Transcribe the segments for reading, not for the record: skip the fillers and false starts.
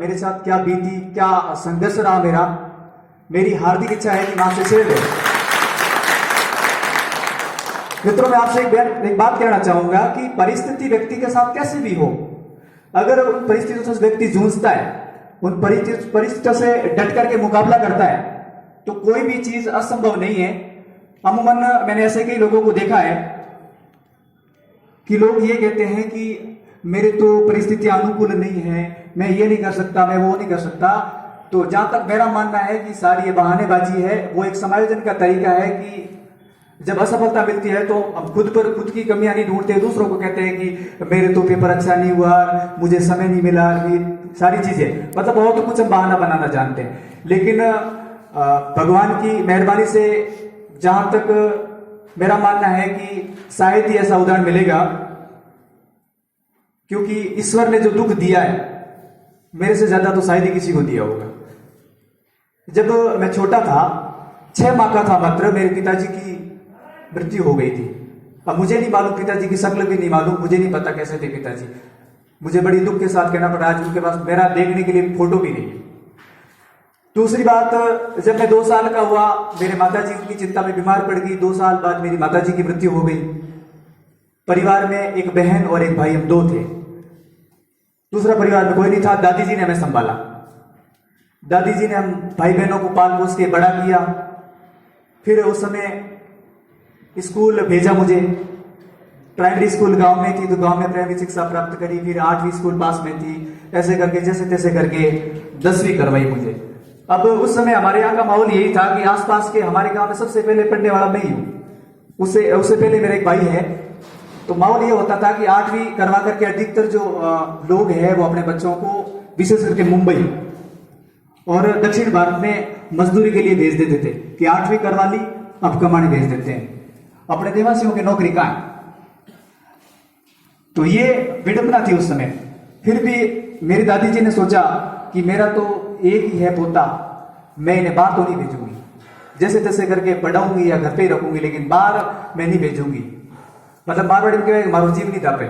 मेरे साथ क्या बीती, क्या संघर्ष रहा मेरा, मेरी हार्दिक इच्छा है कि मैं आपसे शेयर करूं। मित्रों, मैं आपसे एक बात कहना चाहूंगा कि परिस्थिति व्यक्ति के साथ कैसे भी हो, अगर उन परिस्थितियों से व्यक्ति जूझता है, उन परिस्थितियों से डट करके मुकाबला करता है, तो कोई भी चीज असंभव नहीं है। अमूमन मैंने ऐसे कई लोगों को देखा है कि लोग ये कहते हैं कि मेरे तो परिस्थिति अनुकूल नहीं है, मैं ये नहीं कर सकता, मैं वो नहीं कर सकता। तो जहां तक मेरा मानना है कि सारी ये बहानेबाजी है, वो एक समायोजन का तरीका है कि जब असफलता मिलती है तो हम खुद की कमियां नहीं ढूंढते, दूसरों को कहते हैं कि मेरे तो पेपर अच्छा नहीं हुआ, मुझे समय नहीं मिला, सारी चीजें, मतलब बहुत कुछ हम बहाना बनाना जानते हैं। लेकिन भगवान की मेहरबानी से जहां तक मेरा मानना है कि शायद ही ऐसा उदाहरण मिलेगा, क्योंकि ईश्वर ने जो दुख दिया है मेरे से ज्यादा तो शायद ही किसी को दिया होगा। जब मैं छोटा था, 6 माह का था मात्र, मेरे पिताजी की मृत्यु हो गई थी। अब मुझे नहीं मालूम, पिताजी की शक्ल भी नहीं मालूम, मुझे नहीं पता कैसे थे पिताजी। मुझे बड़ी दुख के साथ कहना पड़ा, आज उनके पास मेरा देखने के लिए फोटो भी नहीं है। दूसरी बात, जब मैं 2 साल का हुआ, मेरे माताजी उनकी चिंता में बीमार पड़ गई। 2 साल बाद मेरी माताजी की मृत्यु हो गई। परिवार में एक बहन और एक भाई, हम 2 थे। दूसरा परिवार में कोई नहीं था। दादी जी ने हमें संभाला। दादी जी ने हम भाई बहनों को पाल पोस के बड़ा किया। फिर उस समय स्कूल भेजा मुझे। प्राइमरी स्कूल गांव में थी, तो गांव में प्राइमरी शिक्षा प्राप्त करी। फिर 8वीं स्कूल पास में थी। ऐसे करके जैसे तैसे करके 10वीं करवाई मुझे। अब उस समय हमारे यहाँ का माहौल यही था कि आसपास के हमारे गांव में सबसे पहले पढ़ने वाला मैं ही हूँ। उससे पहले मेरा एक भाई है। तो माहौल ये होता था कि 8वीं करवा करके अधिकतर जो लोग हैं वो अपने बच्चों को विशेष करके मुंबई और दक्षिण भारत में मजदूरी के लिए भेज देते थे कि 8वीं करवा ली, अब कमाने भेज देते हैं। अपने देवासियों की नौकरी कहाँ है? तो ये विडंबना थी उस समय। फिर भी मेरी दादी जी ने सोचा कि मेरा तो एक ही है पोता, मैं इन्हें बाहर तो नहीं भेजूंगी, जैसे तैसे करके पढ़ाऊंगी या घर पे ही रखूंगी, लेकिन बाहर मैं नहीं भेजूंगी। मतलब मारवाड़ी में मारो जीव नहीं था पे।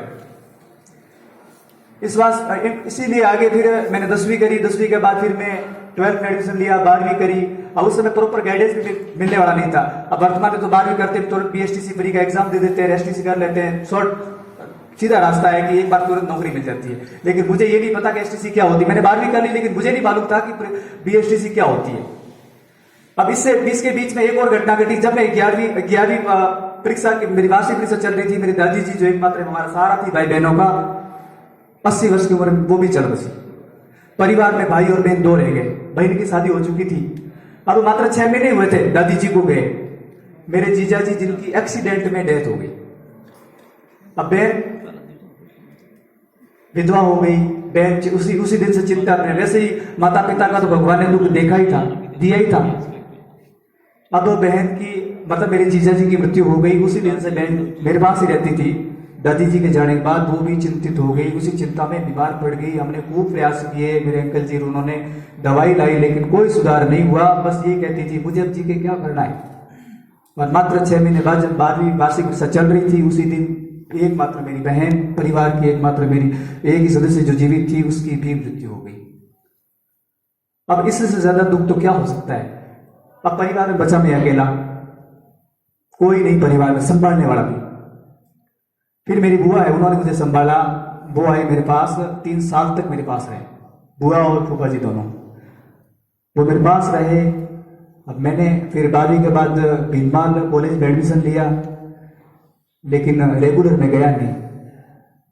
इसीलिए आगे फिर मैंने 10वीं करी। 10वीं के बाद फिर मैं 12th में एडमिशन लिया, 12वीं करी। अब उस समय प्रॉपर गाइडेंस भी मिलने वाला नहीं था। अब वर्तमान में तो 12वीं करते तो बीएसटीसी फ्री का एग्जाम दे देते हैं, एसटीसी कर लेते हैं, सीधा रास्ता है कि एक बार तुरंत नौकरी मिल जाती है। लेकिन मुझे ये नहीं पता कि एसटीसी क्या होती है। मैंने 12वीं कर ली, लेकिन मुझे नहीं मालूम था कि बीएसटीसी क्या होती है। अब इसके बीच में एक और घटना घटी। जब मैं 11वीं परीक्षा की, मेरी वार्षिक परीक्षा चल रही थी, मेरी दादी जी जो एकमात्र हमारा सहारा थी भाई बहनों का, 80 वर्ष की उम्र में वो भी चल बसी। परिवार में भाई और बहन 2 रह गए। बहन की शादी हो चुकी थी। अब मात्र 6 महीने हुए थे दादी जी को गए। मेरे जीजा जी जिनकी एक्सीडेंट में डेथ हो गई। अब बहन विधवा हो गई। बहन उसी दिन से चिंता में। वैसे ही माता पिता का तो भगवान ने दुख देखा ही था, दिया ही था। अब बहन की, मतलब मेरे जीजा जी की मृत्यु हो गई। उसी दिन से बहन मेरे पास ही रहती थी। दादी जी के जाने के बाद वो भी चिंतित हो गई, उसी चिंता में बीमार पड़ गई। हमने खूब प्रयास किए, मेरे अंकल जी उन्होंने दवाई लाई, लेकिन कोई सुधार नहीं हुआ। बस ये कहती थी मुझे अब जी के क्या करना है। और मात्र 6 महीने बाद जब 12वीं वार्षिक परीक्षा चल रही थी, उसी दिन एकमात्र मेरी बहन, परिवार की एकमात्र मेरी एक ही सदस्य जो जीवित थी, उसकी भी मृत्यु हो गई। अब इससे ज्यादा दुख तो क्या हो सकता है। अब परिवार में बचा मैं अकेला, कोई नहीं परिवार में संभालने वाला भी। फिर मेरी बुआ है, उन्होंने मुझे संभाला। वो आई मेरे पास, 3 साल तक मेरे पास रहे, बुआ और फूफा जी दोनों, वो मेरे पास रहे। अब मैंने फिर 12वीं के बाद भीनमाल कॉलेज में एडमिशन लिया, लेकिन रेगुलर में गया नहीं।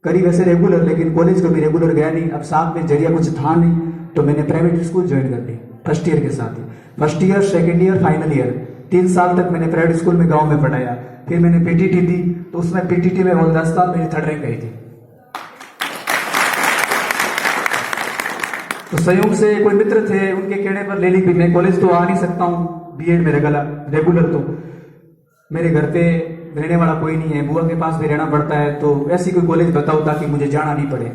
करी वैसे रेगुलर, लेकिन कॉलेज को भी रेगुलर गया नहीं। अब साथ में जरिया कुछ था नहीं, तो मैंने प्राइवेट स्कूल ज्वाइन कर ली फर्स्ट ईयर के साथ ही। First year, second year, final year, 3 साल तक मैंने प्राइवेट स्कूल में गांव में पढ़ाया। फिर मैंने पीटीटी दी, तो उसमें पीटीटी में 10 साल मेरी 3rd रैंक आई थी। तो संयोग से कोई मित्र थे, उनके कहने पर ले ली। मैं कॉलेज तो आ नहीं सकता हूँ, बीएड में रेगुलर, तो मेरे घर पे रहने वाला कोई नहीं है, बुआ के पास भी रहना पड़ता है। तो ऐसी कोई कॉलेज बताओ ताकि मुझे जाना नहीं पड़े।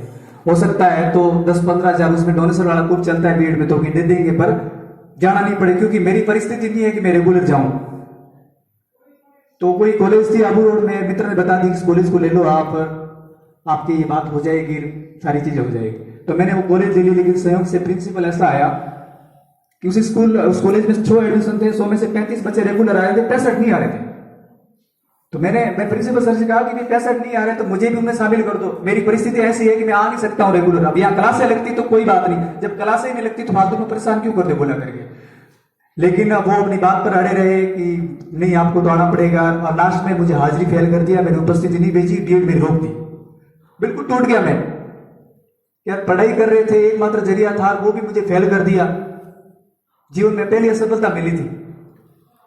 हो सकता है तो 10-15 हज़ार उसमें डोनेशन वाला कूप चलता है बीएड में, तो दे देंगे, पर जाना नहीं पड़े, क्योंकि मेरी परिस्थिति नहीं है कि मैं रेगुलर जाऊं। तो कोई कॉलेज थी अबू रोड में, मित्र ने बता दी इस कॉलेज को ले लो आप, आपकी ये बात हो जाएगी, सारी चीजें हो जाएगी। तो मैंने वो कॉलेज ले ली, लेकिन संयोग से प्रिंसिपल ऐसा आया कि उस कॉलेज में 100 एडमिशन थे, 100 में से 35 बच्चे रेगुलर आए थे, 65 नहीं आ रहे थे। तो मैं प्रिंसिपल सर से कहा कि 65 नहीं आ रहे तो मुझे भी उनमें शामिल कर दो, मेरी परिस्थिति ऐसी है कि मैं आ नहीं सकता हूँ रेगुलर। अब यहाँ क्लासें लगती तो कोई बात नहीं, जब क्लासें नहीं लगती तो फालतू में परेशान क्यों करते बोला करके। लेकिन वो अपनी बात पर अड़े रहे कि नहीं आपको तो आना पड़ेगा, और लास्ट में मुझे हाजिरी फेल कर दिया, मेरी उपस्थिति नहीं भेजी, बीएड मेरी रोक दी। बिल्कुल टूट गया मैं, यार पढ़ाई कर रहे थे, एकमात्र जरिया था, वो भी मुझे फेल कर दिया। जीवन में पहली असफलता मिली थी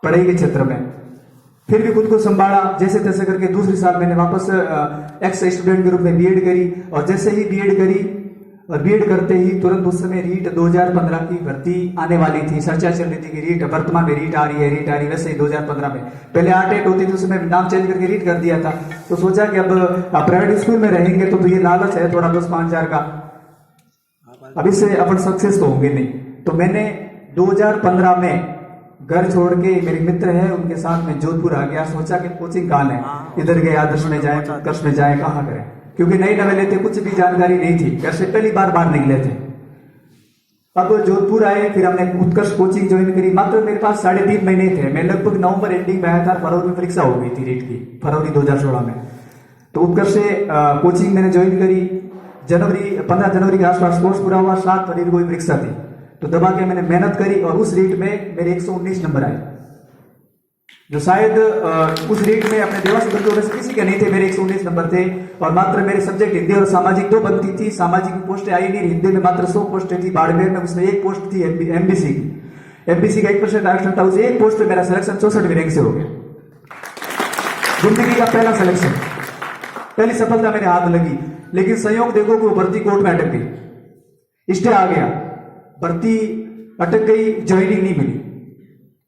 पढ़ाई के क्षेत्र में। फिर भी खुद को संभाला, जैसे तैसे करके दूसरे साल मैंने वापस एक्स स्टूडेंट के रूप में बीएड करी। और जैसे ही बीएड करी और बीएड करते ही तुरंत उस समय रीट 2015 की भर्ती आने वाली थी, चर्चा चल रही थी कि रीट वर्तमान में रीट आ रही है। वैसे ही 2015 में पहले आरटेट होती थी, उसमें नाम चेंज करके रीट कर दिया था। तो सोचा कि अब प्राइवेट स्कूल में रहेंगे तो ये लालच है थोड़ा 10-5 हजार का, अब इससे अपन सक्सेस तो होंगे नहीं। तो मैंने 2015 में घर छोड़ के, मेरे मित्र है उनके साथ में जोधपुर आ गया। सोचा कि कोचिंग कहाँ है, इधर गए आदर्श में जाए, उत्कर्ष में जाए, कहाँ करें, क्योंकि नए नवेले थे, कुछ भी जानकारी नहीं थी, घर से पहली बार निकले थे। अब जोधपुर आए, फिर हमने उत्कर्ष कोचिंग ज्वाइन करी। मात्र मेरे पास 3.5 महीने थे, मैं लगभग नवंबर एंडिंग में आया था, फरवरी में परीक्षा हो गई थी रीट की, फरवरी 2016 में। तो उत्कर्ष से कोचिंग मैंने ज्वाइन करी, 15 जनवरी के आसपास कोर्स पूरा हुआ, 7 फरवरी को परीक्षा थी। तो दबा के मैंने मेहनत करी और उस रीट में मेरे 119 नंबर आए, जो शायद उस रीट में अपने देवास बंधुओं में से किसी के नहीं थे। मेरे 119 नंबर थे और मात्र मेरे सब्जेक्ट हिंदी और सामाजिक 2 बनती थी। सामाजिक की पोस्टें आई नहीं, हिंदी में मात्र 100 पोस्टें थी। बाड़मेर में उसमें 1 पोस्ट थी एमबीसी की, एमबीसी का 1% आरक्षण था, उस 1 पोस्ट पे मेरा सिलेक्शन 64वीं रैंक से हो गया। जिंदगी का पहला सिलेक्शन, पहली सफलता मेरे हाथ लगी। लेकिन संयोग देखो कि वो भर्ती कोर्ट में अटक गई, स्टे आ गया, भर्ती अटक गई, ज्वाइनिंग नहीं मिली।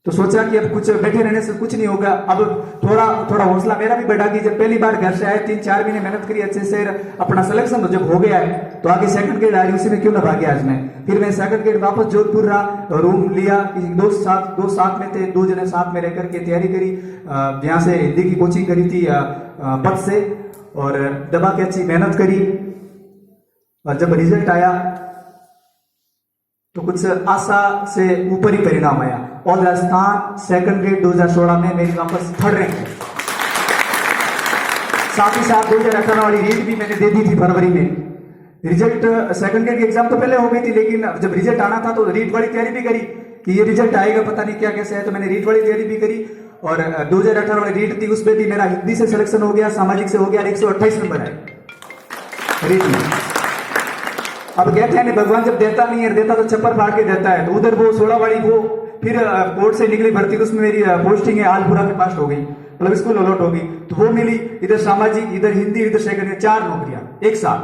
तो सोचा कि अब कुछ बैठे रहने से कुछ नहीं होगा। अब थोड़ा हौसला मेरा भी बढ़ा कि जब पहली बार घर से आए, 3-4 महीने मेहनत करी अच्छे से, अपना सिलेक्शन तो जब हो गया है तो आगे सेकंड ग्रेड आ रही, उसी में क्यों ना भागे आज मैं। फिर मैं सेकंड ग्रेड वापस जोधपुर रहा, रूम लिया, दो साथ में थे, 2 जने साथ में रह करके तैयारी करी। यहाँ से हिंदी की कोचिंग करी थी पद से, और दबा के अच्छी मेहनत करी। और जब रिजल्ट आया तो कुछ आशा से ऊपर ही परिणाम आया, और राजस्थान सेकंड ग्रेड 2016 में मेरी वापस 3rd रैंक है। साथ ही साथ 2018 वाली रीट भी मैंने दे दी थी फरवरी में। रिजल्ट सेकंड ग्रेड की एग्जाम तो पहले हो गई थी, लेकिन जब रिजल्ट आना था तो रीट वाली तैयारी भी करी कि ये रिजल्ट आएगा, पता नहीं क्या कैसे है, तो मैंने रीट वाली तैयारी भी करी। और 2018 वाली रीट थी, उसमें भी मेरा हिंदी से सिलेक्शन हो गया, सामाजिक से हो गया, 128 नंबर आए रीट में। अब कहते हैं भगवान जब देता नहीं है, देता तो छप्पर फाड़ के देता है। तो उधर वो 16 वाली वो फिर कोर्ट से निकली भर्ती, उसमें मेरी पोस्टिंग है आलपुरा में पास हो गई, मतलब स्कूल अलॉट हो गई, तो वो मिली। इधर सामाजिक, इधर हिंदी, इधर सेकंड, 4 नौकरियां एक साथ।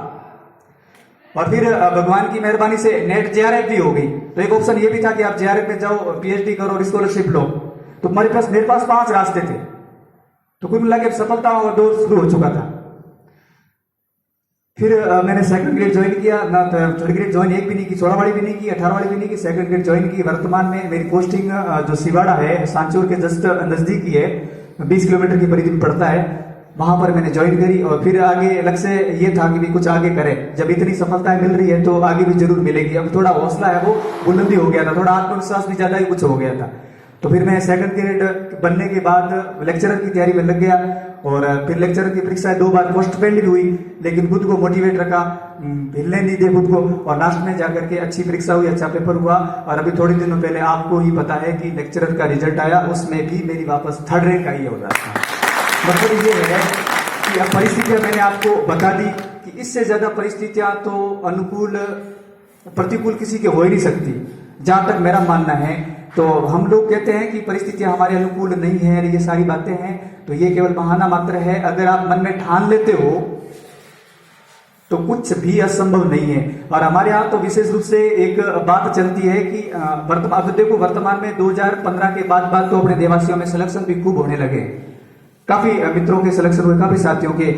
और फिर भगवान की मेहरबानी से नेट जेआरएफ भी हो गई। तो एक ऑप्शन ये भी था कि आप जेआरएफ में जाओ, पीएचडी करो और स्कॉलरशिप लो। तो मेरे पास 5 रास्ते थे। तो कुल मिला के सफलता और दौर शुरू हो चुका था। फिर मैंने सेकंड ग्रेड ज्वाइन किया, ना थर्ड ग्रेड ज्वाइन एक भी नहीं की, 16 वाली भी नहीं की, 18 वाली भी नहीं की, सेकंड ग्रेड ज्वाइन की। वर्तमान में मेरी पोस्टिंग जो सिवाड़ा है, सांचौर के जस्ट नजदीक ही है, 20 किलोमीटर की परिधि में पड़ता है, वहां पर मैंने ज्वाइन करी। और फिर आगे लक्ष्य ये था कि भी कुछ आगे करें, जब इतनी सफलताएं मिल रही है तो आगे भी जरूर मिलेगी। अब थोड़ा हौसला है वो बुलंदी हो गया था, थोड़ा आत्मविश्वास भी ज्यादा ही कुछ हो गया था। तो फिर मैं सेकंड ग्रेड बनने के बाद लेक्चरर की तैयारी में लग गया, और फिर लेक्चरर की परीक्षा 2 बार पोस्टपोन्ड भी हुई, लेकिन खुद को मोटिवेट रखा, हिलने नहीं दे खुद को, और लास्ट में जाकर के अच्छी परीक्षा हुई, अच्छा पेपर हुआ। और अभी थोड़े दिनों पहले आपको ही पता है कि लेक्चरर का रिजल्ट आया, उसमें भी मेरी वापस 3rd रैंक आई हो रहा था। मतलब ये है कि अब परिस्थितियां मैंने आपको बता दी कि इससे ज्यादा परिस्थितियां तो अनुकूल प्रतिकूल किसी के हो ही नहीं सकती, जहां तक मेरा मानना है। तो हम लोग कहते हैं कि परिस्थितियां हमारे अनुकूल नहीं है, ये सारी बातें हैं, तो ये केवल बहाना मात्र है। अगर आप मन में ठान लेते हो तो कुछ भी असंभव नहीं है। और हमारे यहाँ तो विशेष रूप से एक बात चलती है कि वर्तमान में 2015 के बाद तो अपने देवासियों में सिलेक्शन भी खूब होने लगे, काफी मित्रों के सिलेक्शन हुए, काफी साथियों के।